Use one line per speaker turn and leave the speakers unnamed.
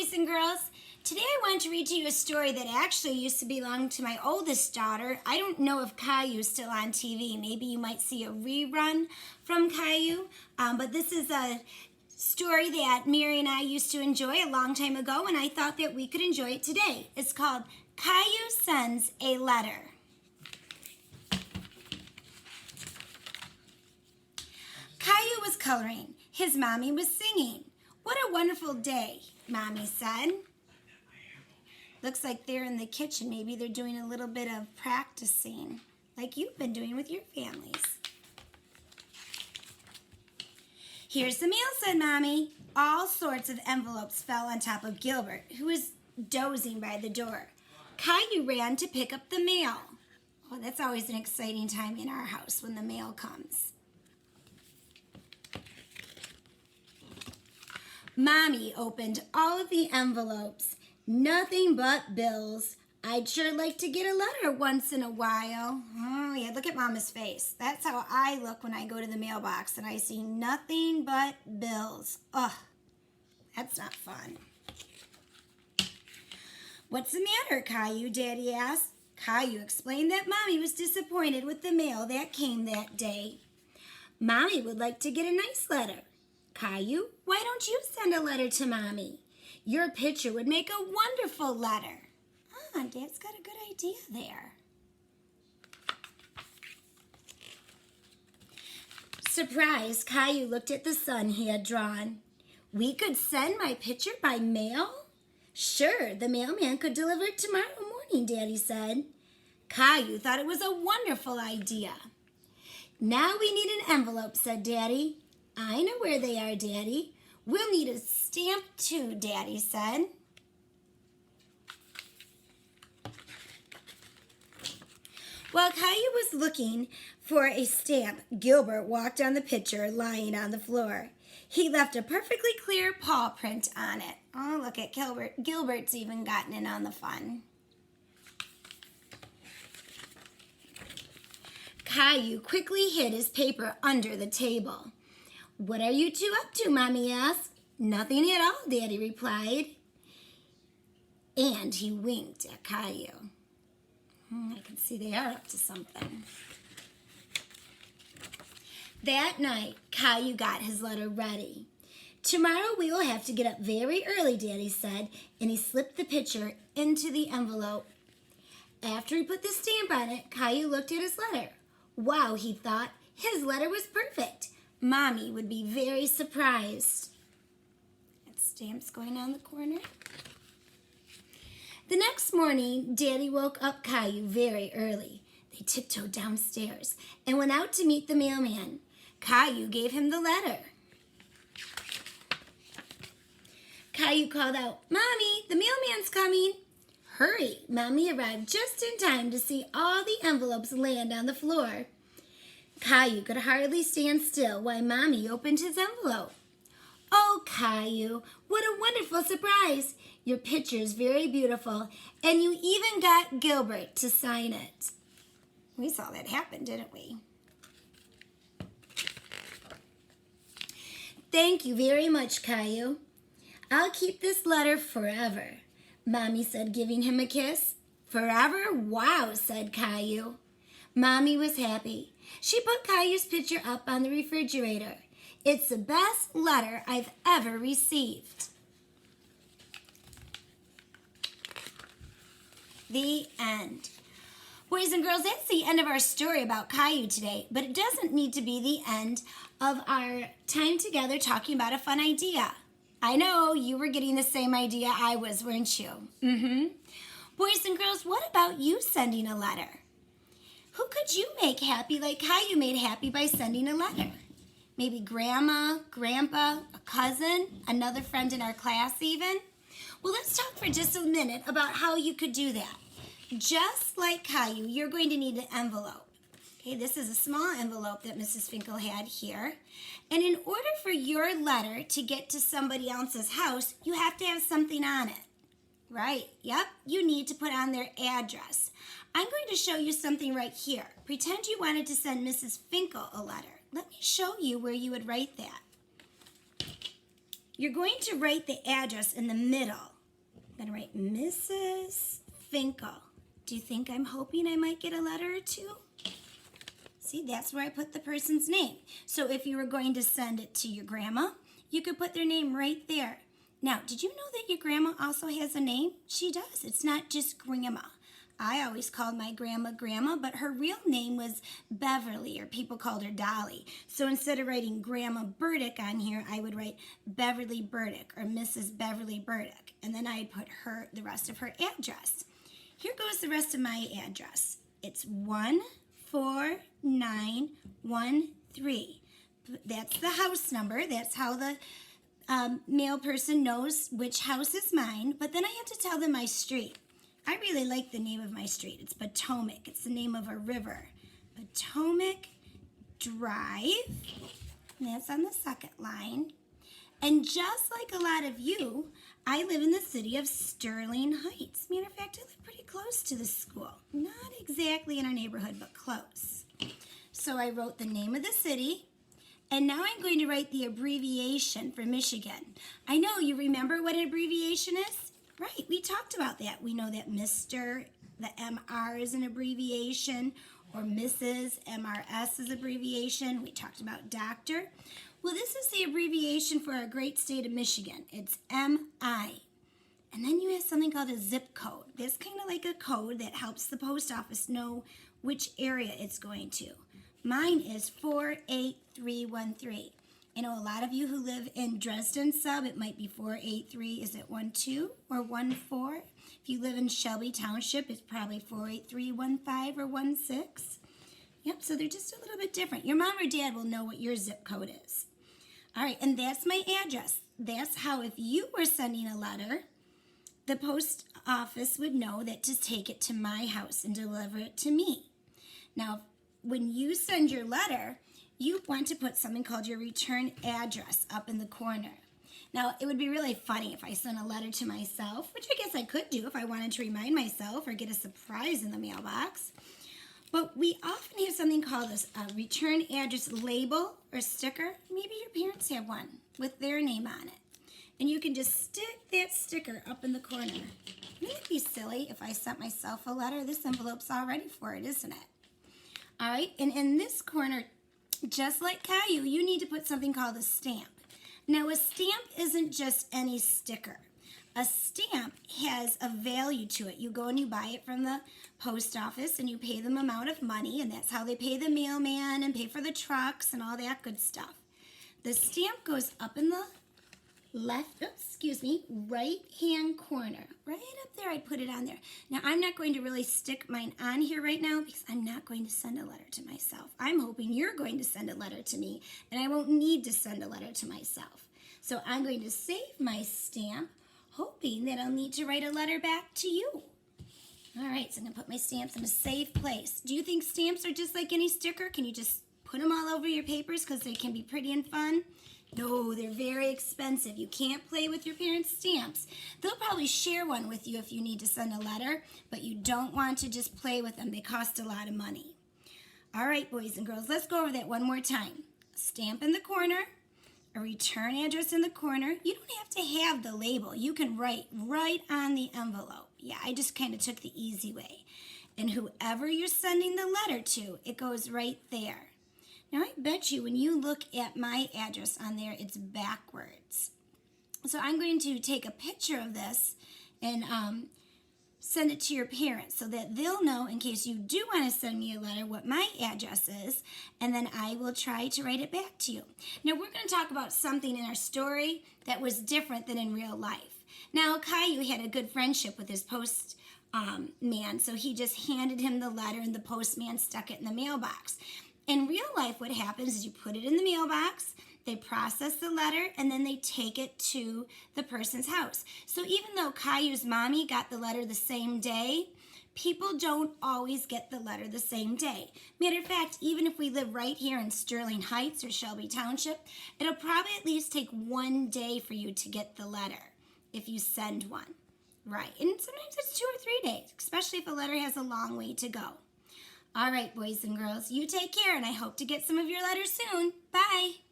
boys and girls. Today I want to read to you a story that actually used to belong to my oldest daughter. I don't know if Caillou is still on TV. Maybe you might see a rerun from Caillou. But this is a story that Mary and I used to enjoy a long time ago, and I thought that we could enjoy it today. It's called Caillou Sends a Letter. Caillou was coloring. His mommy was singing. "What a wonderful day," Mommy said. Looks like they're in the kitchen. Maybe they're doing a little bit of practicing, like you've been doing with your families. "Here's the mail," said Mommy. All sorts of envelopes fell on top of Gilbert, who was dozing by the door. Caillou ran to pick up the mail. Oh, that's always an exciting time in our house when the mail comes. Mommy opened all of the envelopes. Nothing but bills. "I'd sure like to get a letter once in a while." Oh, yeah, look at Mama's face. That's how I look when I go to the mailbox and I see nothing but bills. Ugh, that's not fun. "What's the matter, Caillou?" Daddy asked. Caillou explained that Mommy was disappointed with the mail that came that day. "Mommy would like to get a nice letter." "Caillou, why don't you send a letter to Mommy? Your picture would make a wonderful letter." Ah, Dad's got a good idea there. Surprised, Caillou looked at the sun he had drawn. "We could send my picture by mail?" "Sure, the mailman could deliver it tomorrow morning," Daddy said. Caillou thought it was a wonderful idea. "Now we need an envelope," said Daddy. "I know where they are, Daddy. We'll need a stamp too," Daddy said. While Caillou was looking for a stamp, Gilbert walked on the picture lying on the floor. He left a perfectly clear paw print on it. Oh, look at Gilbert. Gilbert's even gotten in on the fun. Caillou quickly hid his paper under the table. "What are you two up to?" Mommy asked. "Nothing at all," Daddy replied. And he winked at Caillou. I can see they are up to something. That night, Caillou got his letter ready. "Tomorrow we will have to get up very early," Daddy said, and he slipped the picture into the envelope. After he put the stamp on it, Caillou looked at his letter. Wow, he thought, his letter was perfect. Mommy would be very surprised. That stamp's going on the corner. The next morning, Daddy woke up Caillou very early. They tiptoed downstairs and went out to meet the mailman. Caillou gave him the letter. Caillou called out, "Mommy, the mailman's coming." Hurry! Mommy arrived just in time to see all the envelopes land on the floor. Caillou could hardly stand still while Mommy opened his envelope. "Oh, Caillou, what a wonderful surprise! Your picture is very beautiful, and you even got Gilbert to sign it." We saw that happen, didn't we? "Thank you very much, Caillou. I'll keep this letter forever," Mommy said, giving him a kiss. "Forever? Wow," said Caillou. Mommy was happy. She put Caillou's picture up on the refrigerator. "It's the best letter I've ever received." The end. Boys and girls, that's the end of our story about Caillou today, but it doesn't need to be the end of our time together talking about a fun idea. I know you were getting the same idea I was, weren't you? Boys and girls, what about you sending a letter? Who could you make happy like Caillou made happy by sending a letter? Maybe Grandma, Grandpa, a cousin, another friend in our class even? Well, let's talk for just a minute about how you could do that. Just like Caillou, you're going to need an envelope. Okay, this is a small envelope that Mrs. Finkel had here. And in order for your letter to get to somebody else's house, you have to have something on it. Right, yep, you need to put on their address. I'm going to show you something right here. Pretend you wanted to send Mrs. Finkel a letter. Let me show you where you would write that. You're going to write the address in the middle I'm going to write Mrs. Finkel. Do you think I'm hoping I might get a letter or two? See, that's where I put the person's name. So if you were going to send it to your grandma, you could put their name right there. Now, did you know that your grandma also has a name? She does. It's not just Grandma. I always called my grandma Grandma, but her real name was Beverly, or people called her Dolly. So instead of writing Grandma Burdick on here, I would write Beverly Burdick or Mrs. Beverly Burdick. And then I'd put the rest of her address. Here goes the rest of my address. It's 14913. That's the house number. That's how the mail person knows which house is mine. But then I have to tell them my street. I really like the name of my street. It's Potomac. It's the name of a river. Potomac Drive. And that's on the second line. And just like a lot of you, I live in the city of Sterling Heights. Matter of fact, I live pretty close to the school. Not exactly in our neighborhood, but close. So I wrote the name of the city, and now I'm going to write the abbreviation for Michigan. I know you remember what an abbreviation is? Right, we talked about that. We know that Mr., the MR is an abbreviation, or Mrs., MRS is abbreviation. We talked about doctor. Well, this is the abbreviation for our great state of Michigan. It's MI. And then you have something called a zip code. That's kind of like a code that helps the post office know which area it's going to. Mine is 48313. I know a lot of you who live in Dresden sub, it might be 483. Is it 12 or 14? If you live in Shelby Township, it's probably 48315 or 16. Yep, so they're just a little bit different. Your mom or dad will know what your zip code is. All right, and that's my address. That's how if you were sending a letter, the post office would know that to take it to my house and deliver it to me. Now, when you send your letter, you want to put something called your return address up in the corner. Now, it would be really funny if I sent a letter to myself, which I guess I could do if I wanted to remind myself or get a surprise in the mailbox. But we often have something called a return address label or sticker. Maybe your parents have one with their name on it. And you can just stick that sticker up in the corner. Wouldn't it be silly if I sent myself a letter? This envelope's all ready for it, isn't it? All right, and in this corner, just like Caillou, you need to put something called a stamp. Now, a stamp isn't just any sticker. A stamp has a value to it. You go and you buy it from the post office and you pay them amount of money, and that's how they pay the mailman and pay for the trucks and all that good stuff. The stamp goes up in the right-hand corner. Right up there, I'd put it on there. Now, I'm not going to really stick mine on here right now because I'm not going to send a letter to myself. I'm hoping you're going to send a letter to me, and I won't need to send a letter to myself. So I'm going to save my stamp, hoping that I'll need to write a letter back to you. All right, so I'm going to put my stamps in a safe place. Do you think stamps are just like any sticker? Can you just put them all over your papers because they can be pretty and fun? No, they're very expensive. You can't play with your parents' stamps. They'll probably share one with you if you need to send a letter, but you don't want to just play with them. They cost a lot of money. All right, boys and girls, let's go over that one more time. A stamp in the corner, a return address in the corner. You don't have to have the label. You can write right on the envelope. Yeah, I just kind of took the easy way. And whoever you're sending the letter to, it goes right there. Now, I bet you when you look at my address on there, it's backwards. So I'm going to take a picture of this and send it to your parents so that they'll know in case you do want to send me a letter what my address is, and then I will try to write it back to you. Now, we're going to talk about something in our story that was different than in real life. Now, Caillou had a good friendship with his postman, so he just handed him the letter and the postman stuck it in the mailbox. In real life, what happens is you put it in the mailbox, they process the letter, and then they take it to the person's house. So even though Caillou's mommy got the letter the same day, people don't always get the letter the same day. Matter of fact, even if we live right here in Sterling Heights or Shelby Township, it'll probably at least take 1 day for you to get the letter if you send one. Right, and sometimes it's 2 or 3 days, especially if a letter has a long way to go. All right, boys and girls, you take care, and I hope to get some of your letters soon. Bye.